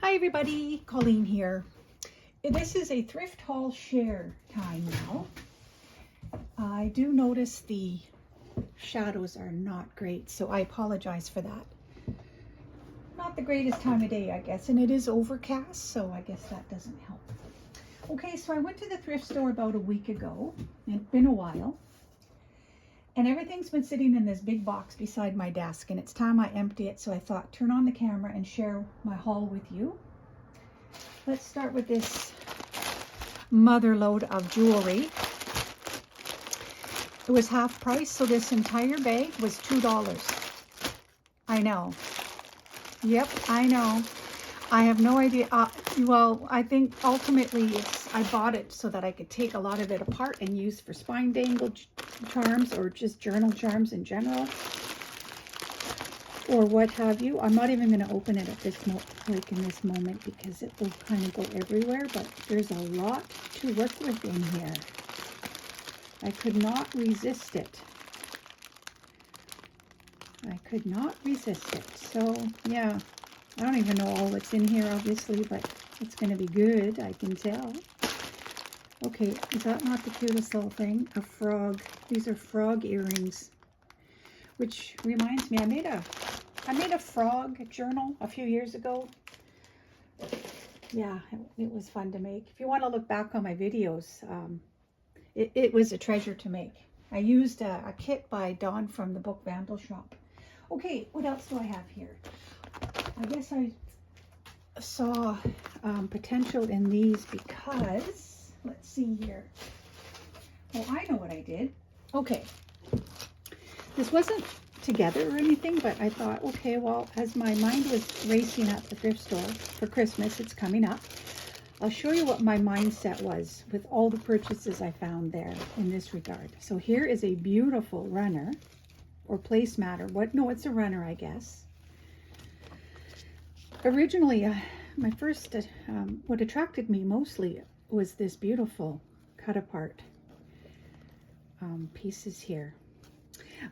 Hi everybody, Colleen here. This is a thrift haul share time now. I do notice the shadows are not great, so I apologize for that. Not the greatest time of day, I guess, and it is overcast, so I guess that doesn't help. Okay, so I went to the thrift store about a week ago. It's been a while. And everything's been sitting in this big box beside my desk, and it's time I empty it, so I thought turn on the camera and share my haul with you. Let's start with this mother load of jewelry. It was half price, so this entire bag was $2. I know. Yep, I know. I have no idea. Well, I think ultimately I bought it so that I could take a lot of it apart and use for spine dangle charms or just journal charms in general, or what have you. I'm not even going to open it at this in this moment because it will kind of go everywhere, but there's a lot to work with in here. I could not resist it. I could not resist it. So yeah, I don't even know all what's in here obviously, but it's going to be good, I can tell. Okay, is that not the cutest little thing? A frog. These are frog earrings, which reminds me, I made a frog journal a few years ago. Yeah, it was fun to make. If you want to look back on my videos, it was a treasure to make. I used a kit by Dawn from the book Vandal Shop. Okay, what else do I have here? I guess I saw potential in these because, let's see here. Oh, I know what I did. Okay, this wasn't together or anything, but I thought, okay, well, as my mind was racing at the thrift store for Christmas, it's coming up, I'll show you what my mindset was with all the purchases I found there in this regard. So here is a beautiful runner or placemat, or what? No, it's a runner, I guess. Originally, my first, what attracted me mostly was this beautiful cut apart pieces here.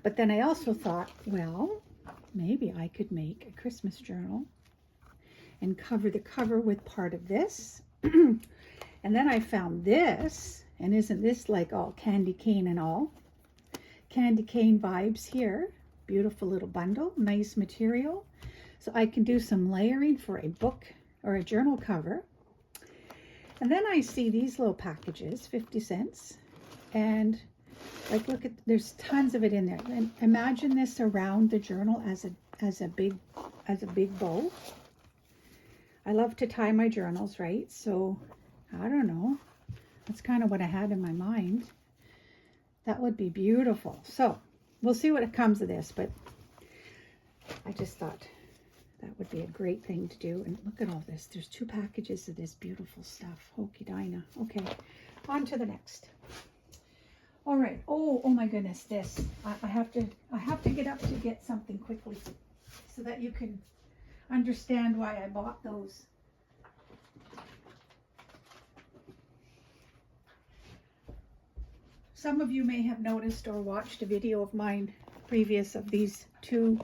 But then I also thought, well, maybe I could make a Christmas journal and cover the cover with part of this. And then I found this, and isn't this like all candy cane and all? Candy cane vibes here. Beautiful little bundle, nice material. So I can do some layering for a book or a journal cover. And then I see these little packages, 50 cents. And like, look at, there's tons of it in there. And imagine this around the journal as a big bow. I love to tie my journals, right? So I don't know. That's kind of what I had in my mind. That would be beautiful. So we'll see what comes of this, but I just thought that would be a great thing to do. And look at all this. There's 2 packages of this beautiful stuff. Hokey Dinah. Okay, on to the next. All right. Oh my goodness, this. I have to get up to get something quickly so that you can understand why I bought those. Some of you may have noticed or watched a video of mine previous of these 2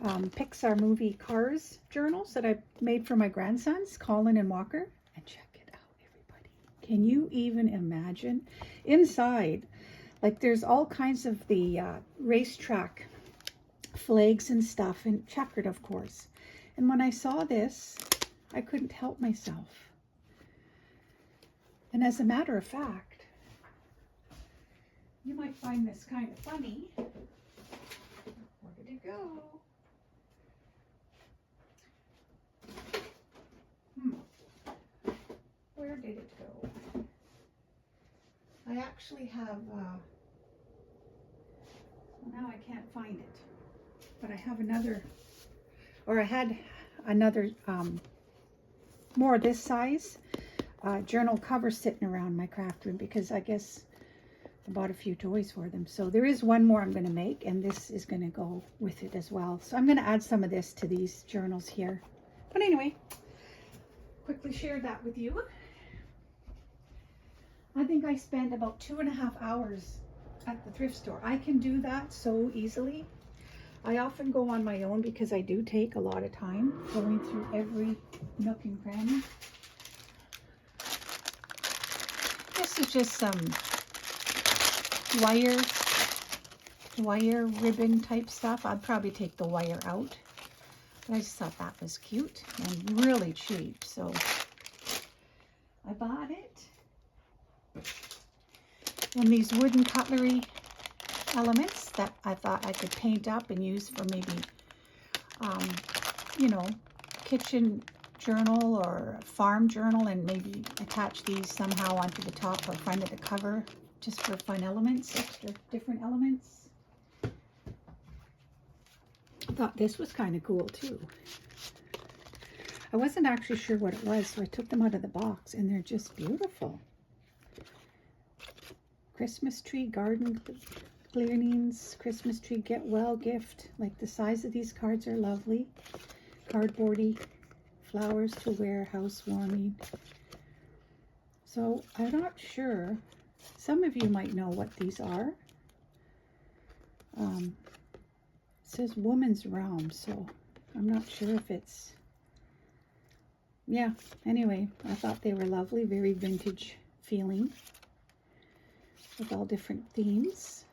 Pixar movie Cars journals that I made for my grandsons, Colin and Walker. And check it out, everybody. Can you even imagine? Inside, like, there's all kinds of the racetrack flags and stuff, and checkered, of course. And when I saw this, I couldn't help myself. And as a matter of fact, you might find this kind of funny. Where did it go? Where did it go? I actually have, well, now I can't find it, but I have another, or I had another, more this size journal cover sitting around my craft room because I guess I bought a few toys for them. So there is one more I'm going to make, and this is going to go with it as well. So I'm going to add some of this to these journals here. But anyway, quickly share that with you. I think I spent about 2.5 hours at the thrift store. I can do that so easily. I often go on my own because I do take a lot of time going through every nook and cranny. This is just some wire ribbon type stuff. I'd probably take the wire out, but I just thought that was cute and really cheap, so I bought it. And these wooden cutlery elements that I thought I could paint up and use for maybe, you know, kitchen journal or farm journal, and maybe attach these somehow onto the top or front of the cover just for fun elements, extra different elements. I thought this was kind of cool too. I wasn't actually sure what it was, so I took them out of the box, and they're just beautiful. Christmas tree garden cleanings, Christmas tree get well gift. Like, the size of these cards are lovely. Cardboardy, flowers to wear, housewarming. So I'm not sure. Some of you might know what these are. It says Woman's Realm, so I'm not sure if it's, yeah, anyway, I thought they were lovely, very vintage feeling with all different themes.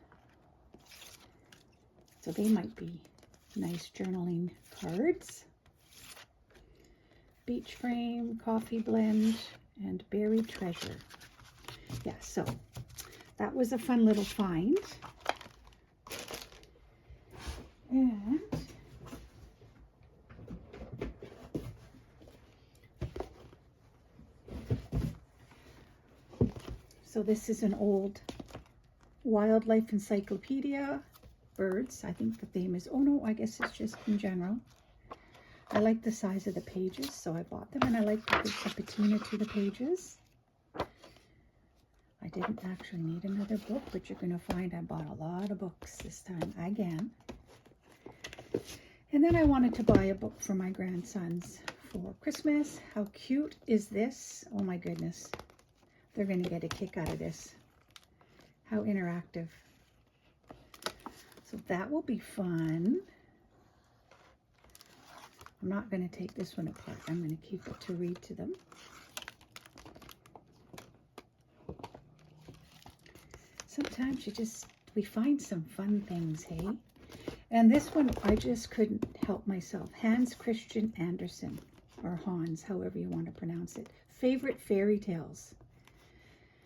So they might be nice journaling cards. Beach frame, coffee blend, and buried treasure. Yeah, so that was a fun little find. And so this is an old wildlife encyclopedia. Birds, I think the theme is, oh no, I guess it's just in general. I like the size of the pages, so I bought them, and I like that there's a patina to the pages. I didn't actually need another book, but you're going to find I bought a lot of books this time again. And then I wanted to buy a book for my grandsons for Christmas. How cute is this? Oh my goodness. They're going to get a kick out of this. How interactive. So that will be fun. I'm not going to take this one apart. I'm going to keep it to read to them. Sometimes we find some fun things, hey? And this one, I just couldn't help myself. Hans Christian Andersen, or Hans, however you want to pronounce it. Favorite Fairy Tales.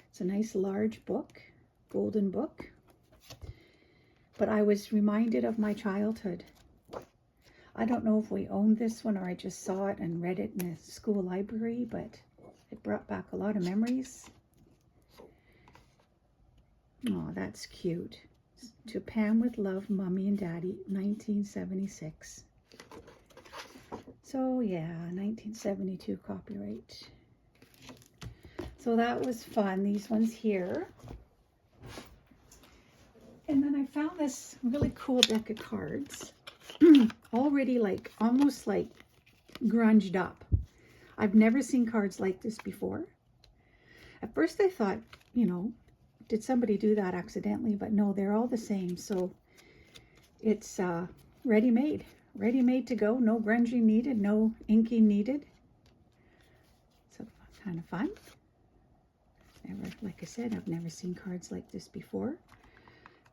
It's a nice large book, golden book. But I was reminded of my childhood. I don't know if we owned this one or I just saw it and read it in a school library, but it brought back a lot of memories. Oh, that's cute. To Pam with Love, Mommy and Daddy, 1976. So yeah, 1972 copyright. So that was fun. These ones here. And then I found this really cool deck of cards. Already almost like grunged up. I've never seen cards like this before. At first I thought, you know, did somebody do that accidentally? But no, they're all the same. So it's ready-made to go. No grunging needed, no inking needed. So kind of fun. Like I said, I've never seen cards like this before.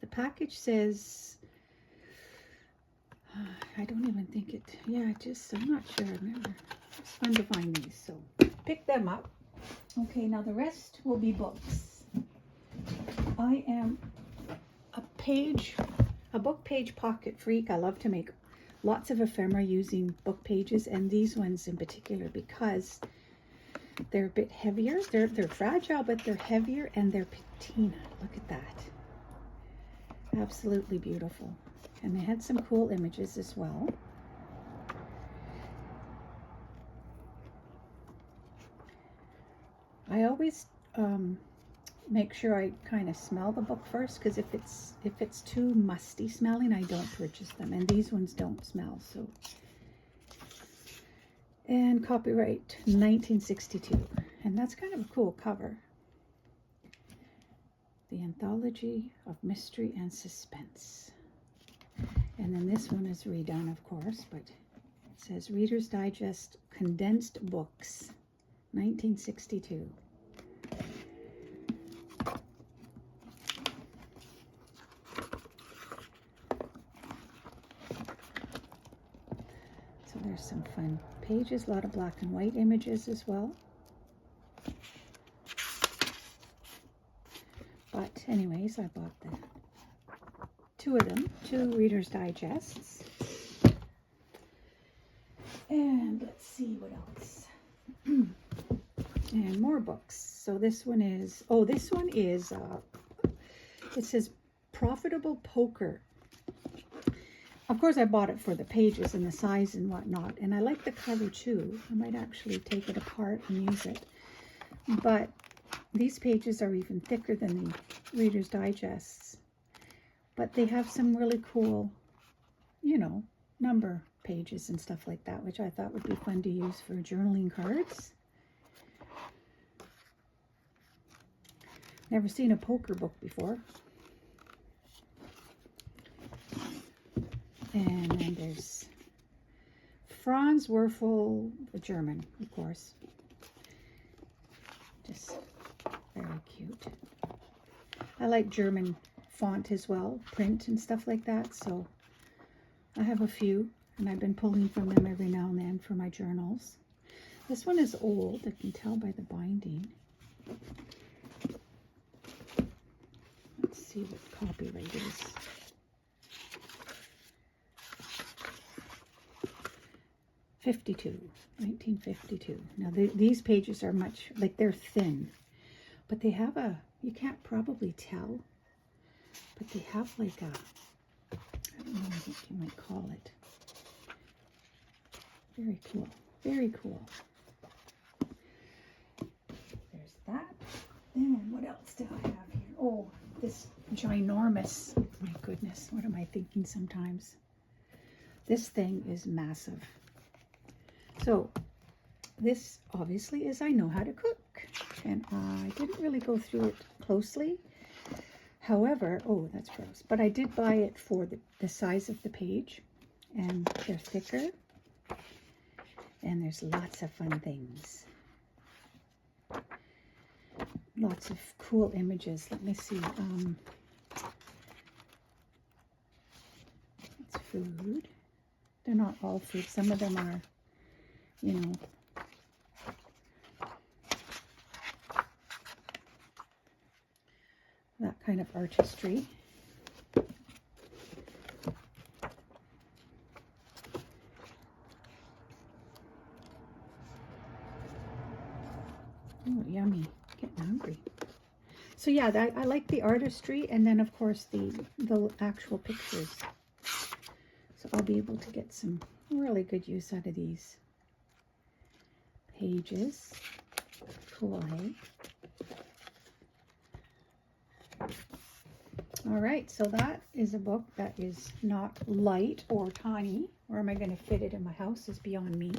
The package says, I don't even think it, yeah, I'm not sure. It's fun to find these, so pick them up. Okay, now the rest will be books. I am a book page pocket freak. I love to make lots of ephemera using book pages, and these ones in particular because they're a bit heavier. They're fragile, but they're heavier, and they're patina. Look at that. Absolutely beautiful. And they had some cool images as well. I always make sure I kind of smell the book first, because if it's too musty smelling, I don't purchase them. And these ones don't smell, so. And copyright 1962. And that's kind of a cool cover. The Anthology of Mystery and Suspense. And then this one is redone, of course, but it says Reader's Digest Condensed Books, 1962. So there's some fun pages, a lot of black and white images as well. But anyways, I bought the two of them, 2 Reader's Digests. And let's see what else. And more books. So this one is, it says Profitable Poker. Of course, I bought it for the pages and the size and whatnot. And I like the cover too. I might actually take it apart and use it. But these pages are even thicker than the Reader's Digests. But they have some really cool, you know, number pages and stuff like that, which I thought would be fun to use for journaling cards. Never seen a poker book before. And then there's Franz Werfel, the German, of course. Just very cute. I like German font as well, print and stuff like that, so I have a few, and I've been pulling from them every now and then for my journals. This one is old, I can tell by the binding. Let's see what copyright is. '52, 1952. Now these pages are much, like they're thin, but they have a, you can't probably tell, but they have like a, I don't know what you might call it. Very cool, very cool. There's that. Then what else do I have here? Oh, this ginormous, my goodness, what am I thinking sometimes? This thing is massive. So this obviously is I Know How to Cook, and I didn't really go through it closely. However, oh, that's gross, but I did buy it for the size of the page, and they're thicker, and there's lots of fun things. Lots of cool images. Let me see. It's food. They're not all food. Some of them are, you know, that kind of artistry. Oh, yummy. Getting hungry. So yeah, I like the artistry, and then of course the actual pictures. So I'll be able to get some really good use out of these pages. Cool, hey? All right, so that is a book that is not light or tiny. Where am I going to fit it in my house is beyond me.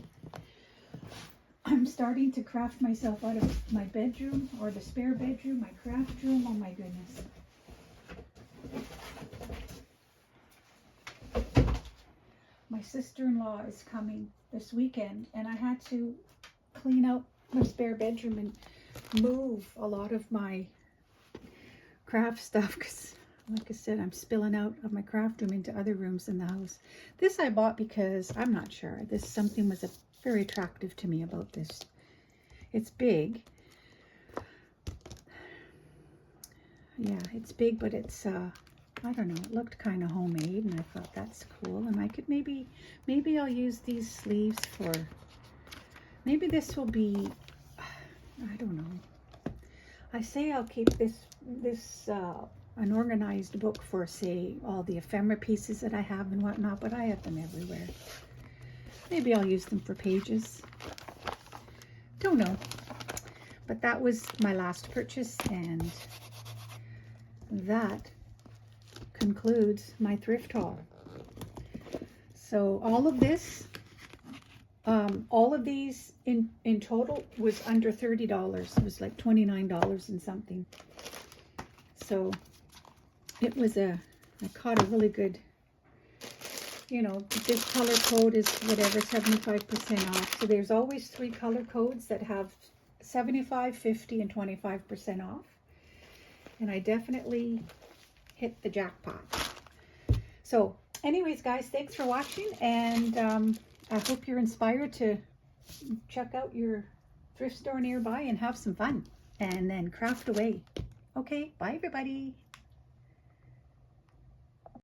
I'm starting to craft myself out of my bedroom, or the spare bedroom, my craft room. Oh my goodness. My sister-in-law is coming this weekend, and I had to clean out my spare bedroom and move a lot of my craft stuff because, like I said, I'm spilling out of my craft room into other rooms in the house. This I bought because I'm not sure. Something was very attractive to me about this. It's big. Yeah, it's big, but it's I don't know, it looked kind of homemade, and I thought that's cool. And I could maybe I'll use these sleeves for, maybe this will be, I don't know. I say I'll keep this an organized book for, say, all the ephemera pieces that I have and whatnot, but I have them everywhere. Maybe I'll use them for pages. Don't know. But that was my last purchase, and that concludes my thrift haul. So all of this, all of these in total was under $30. It was like $29 and something. So it was I caught a really good you know, this color code is whatever, 75% off. So there's always 3 color codes that have 75, 50, and 25% off. And I definitely hit the jackpot. So anyways, guys, thanks for watching. And I hope you're inspired to check out your thrift store nearby and have some fun. And then craft away. Okay, bye everybody.